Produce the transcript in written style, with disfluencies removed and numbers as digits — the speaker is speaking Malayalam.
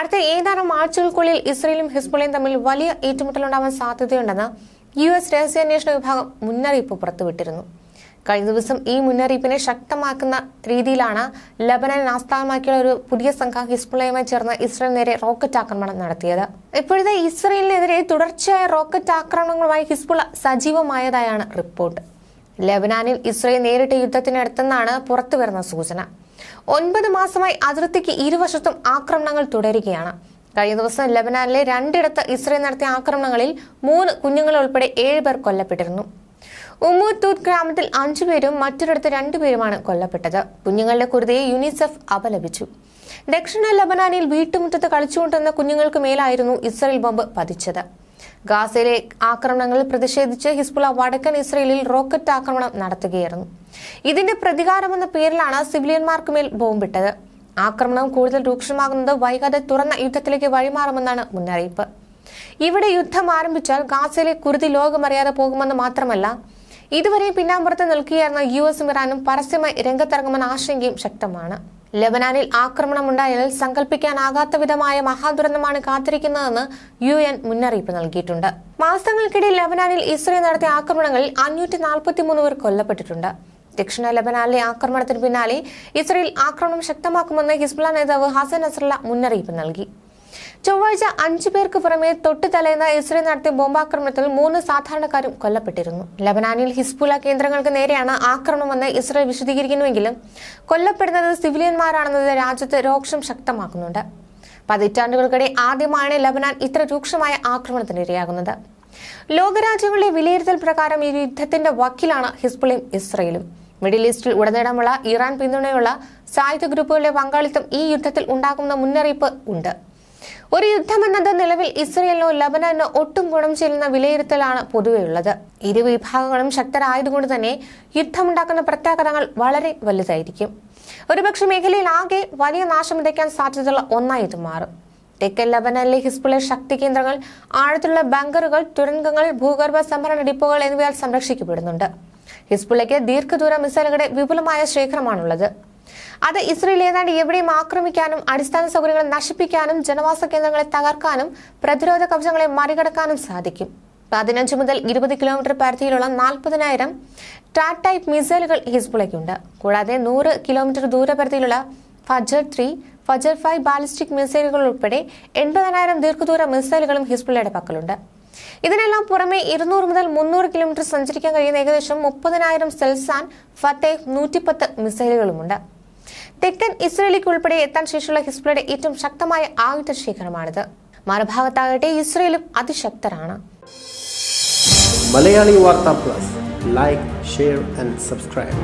അടുത്ത ഏതാനും ആഴ്ചകൾക്കുള്ളിൽ ഇസ്രയേലും ഹിസ്ബുള്ളയും തമ്മിൽ വലിയ ഏറ്റുമുട്ടലുണ്ടാവാൻ സാധ്യതയുണ്ടെന്ന് US രഹസ്യാന്വേഷണ വിഭാഗം മുന്നറിയിപ്പ് പുറത്തുവിട്ടിരുന്നു. കഴിഞ്ഞ ദിവസം ഈ മുന്നറിയിപ്പിനെ ശക്തമാക്കുന്ന രീതിയിലാണ് ലബനൻ ആസ്ഥാനമാക്കിയുള്ള ഒരു പുതിയ സംഘം ഹിസ്ബുള്ളയുമായി ചേർന്ന് ഇസ്രയേൽ നേരെ റോക്കറ്റ് ആക്രമണം നടത്തിയത്. ഇപ്പോഴത്തെ ഇസ്രയേലിനെതിരെ തുടർച്ചയായ റോക്കറ്റ് ആക്രമണങ്ങളുമായി ഹിസ്ബുള്ള സജീവമായതായാണ് റിപ്പോർട്ട്. ലബനാനിൽ ഇസ്രയേൽ നേരിട്ട് യുദ്ധത്തിനടുത്തെന്നാണ് പുറത്തുവരുന്ന സൂചന. 9 മാസമായി അതിർത്തിക്ക് ഇരുവശത്തും ആക്രമണങ്ങൾ തുടരുകയാണ്. കഴിഞ്ഞ ദിവസം ലബനാനിലെ 2 ഇടത്ത് ഇസ്രയേൽ നടത്തിയ ആക്രമണങ്ങളിൽ 3 കുഞ്ഞുങ്ങൾ ഉൾപ്പെടെ 7 പേർ കൊല്ലപ്പെട്ടിരുന്നു. ഉമ്മുത്തൂത്ത് ഗ്രാമത്തിൽ 5 പേരും മറ്റൊരിടത്ത് 2 പേരുമാണ് കൊല്ലപ്പെട്ടത്. കുഞ്ഞുങ്ങളുടെ കുരുതിയെ യുനിസെഫ് അപലപിച്ചു. ദക്ഷിണ ലബനാനിൽ വീട്ടുമുറ്റത്ത് കളിച്ചുകൊണ്ടിരുന്ന കുഞ്ഞുങ്ങൾക്ക് മേലായിരുന്നു ഇസ്രയേൽ ബോംബ് പതിച്ചത്. ഗാസയിലെ ആക്രമണങ്ങളിൽ പ്രതിഷേധിച്ച് ഹിസ്ബുള്ള വടക്കൻ ഇസ്രയേലിൽ റോക്കറ്റ് ആക്രമണം നടത്തുകയായിരുന്നു. ഇതിന്റെ പ്രതികാരമെന്ന പേരിലാണ് സിവിലിയന്മാർക്ക് മേൽ ബോംബിട്ടത്. ആക്രമണം കൂടുതൽ രൂക്ഷമാകുന്നത് വൈകാതെ തുറന്ന യുദ്ധത്തിലേക്ക് വഴിമാറുമെന്നാണ് മുന്നറിയിപ്പ്. ഇവിടെ യുദ്ധം ആരംഭിച്ചാൽ ഗാസയിലെ കുരുതി ലോകമറിയാതെ പോകുമെന്ന് മാത്രമല്ല, ഇതുവരെ പിന്നാമ്പുറത്ത് നിൽക്കുകയായിരുന്ന US ഇറാനും പരസ്യമായി രംഗത്തിറങ്ങുമെന്ന ആശങ്കയും ശക്തമാണ്. ലബനാനിൽ ആക്രമണമുണ്ടായാൽ സങ്കല്പിക്കാനാകാത്ത വിധമായ മഹാദുരന്തമാണ് കാത്തിരിക്കുന്നതെന്ന് UN മുന്നറിയിപ്പ് നൽകിയിട്ടുണ്ട്. മാസങ്ങൾക്കിടെ ലബനാനിൽ ഇസ്രയേൽ നടത്തിയ ആക്രമണങ്ങളിൽ 543 പേർ കൊല്ലപ്പെട്ടിട്ടുണ്ട്. ദക്ഷിണ ലബനാനിലെ ആക്രമണത്തിന് പിന്നാലെ ഇസ്രയേൽ ആക്രമണം ശക്തമാക്കുമെന്ന് ഹിസ്ബുള്ള നേതാവ് ഹസൻ നസ്രല്ല മുന്നറിയിപ്പ് നൽകി. ചൊവ്വാഴ്ച 5 പേർക്ക് പുറമെ തൊട്ടു തലേന്ന് ഇസ്രയേൽ നടത്തിയ ബോംബാക്രമണത്തിൽ 3 സാധാരണക്കാരും കൊല്ലപ്പെട്ടിരുന്നു. ലബനാനിൽ ഹിസ്ബുള്ള കേന്ദ്രങ്ങൾക്ക് നേരെയാണ് ആക്രമണമെന്ന് ഇസ്രയേൽ വിശദീകരിക്കുന്നുവെങ്കിലും കൊല്ലപ്പെടുന്നത് സിവിലിയന്മാരാണെന്നത് രാജ്യത്ത് രോക്ഷം ശക്തമാക്കുന്നുണ്ട്. പതിറ്റാണ്ടുകൾക്കിടെ ആദ്യമായാണ് ലബനാൻ ഇത്ര രൂക്ഷമായ ആക്രമണത്തിനിരയാകുന്നത്. ലോകരാജ്യങ്ങളുടെ വിലയിരുത്തൽ പ്രകാരം ഈ യുദ്ധത്തിന്റെ വക്കിലാണ് ഹിസ്ബുള്ളയും ഇസ്രയേലും. മിഡിൽ ഈസ്റ്റിൽ ഉടനീളമുള്ള ഇറാൻ പിന്തുണയുള്ള സായുധ ഗ്രൂപ്പുകളുടെ പങ്കാളിത്തം ഈ യുദ്ധത്തിൽ ഉണ്ടാകുന്ന മുന്നറിയിപ്പ് ഉണ്ട്. ഒരു യുദ്ധമെന്നത് നിലവിൽ ഇസ്രയേലിനോ ലബനാനോ ഒട്ടും ഗുണം ചെയ്യുന്ന വിലയിരുത്തലാണ് പൊതുവെയുള്ളത്. ഇരു വിഭാഗങ്ങളും ശക്തരായതുകൊണ്ട് തന്നെ യുദ്ധമുണ്ടാക്കുന്ന പ്രത്യാഘാതങ്ങൾ വളരെ വലുതായിരിക്കും. ഒരുപക്ഷെ മേഖലയിൽ ആകെ വലിയ നാശം വിതയ്ക്കാൻ സാധ്യതയുള്ള ഒന്നായി ഇത് മാറും. തെക്കൻ ലബനാനിലെ ഹിസ്ബുള്ള ശക്തി കേന്ദ്രങ്ങൾ, ആഴത്തിലുള്ള ബങ്കറുകൾ, തുരങ്കങ്ങൾ, ഭൂഗർഭ സംഭരണ ഡിപ്പോകൾ എന്നിവയാൽ സംരക്ഷിക്കപ്പെടുന്നുണ്ട്. ഹിസ്ബുള്ളയ്ക്ക് ദീർഘദൂര മിസൈലുകളുടെ വിപുലമായ ശേഖരമാണുള്ളത്. അത് ഇസ്രയേൽ ഏതാണ്ട് എവിടെയും ആക്രമിക്കാനും അടിസ്ഥാന സൗകര്യങ്ങൾ നശിപ്പിക്കാനും ജനവാസ കേന്ദ്രങ്ങളെ തകർക്കാനും പ്രതിരോധ കവചങ്ങളെ മറികടക്കാനും സാധിക്കും. 15 മുതൽ 20 കിലോമീറ്റർ പരിധിയിലുള്ള 40,000 ടാറ്റ് ടൈപ്പ് മിസൈലുകൾ ഹിസ്ബുള്ളയ്ക്കുണ്ട്. കൂടാതെ 100 കിലോമീറ്റർ ദൂരപരിധിയിലുള്ള ഫജർ 3, ഫജർ 5 ബാലിസ്റ്റിക് മിസൈലുകൾ ഉൾപ്പെടെ 80,000 ദീർഘദൂര മിസൈലുകളും ഹിസ്ബുള്ളയുടെ പക്കലുണ്ട്. ഇതിനെല്ലാം പുറമെ 200 മുതൽ 300 കിലോമീറ്റർ സഞ്ചരിക്കാൻ കഴിയുന്ന ഏകദേശം 30,000 സെൽസാൻ ഫത്തേഹ് 110 മിസൈലുകളുമുണ്ട്. തെക്കൻ ഇസ്രയേലിക്ക് ഉൾപ്പെടെ എത്താൻ ശേഷിയുള്ള ഹിസ്ബുള്ളയുടെ ഏറ്റവും ശക്തമായ ആയുധ ശേഖരമാണിത്. മറുഭാഗത്താകട്ടെ ഇസ്രയേലും അതിശക്തരാണ്. മലയാളി വാർത്ത plus, like, share and subscribe.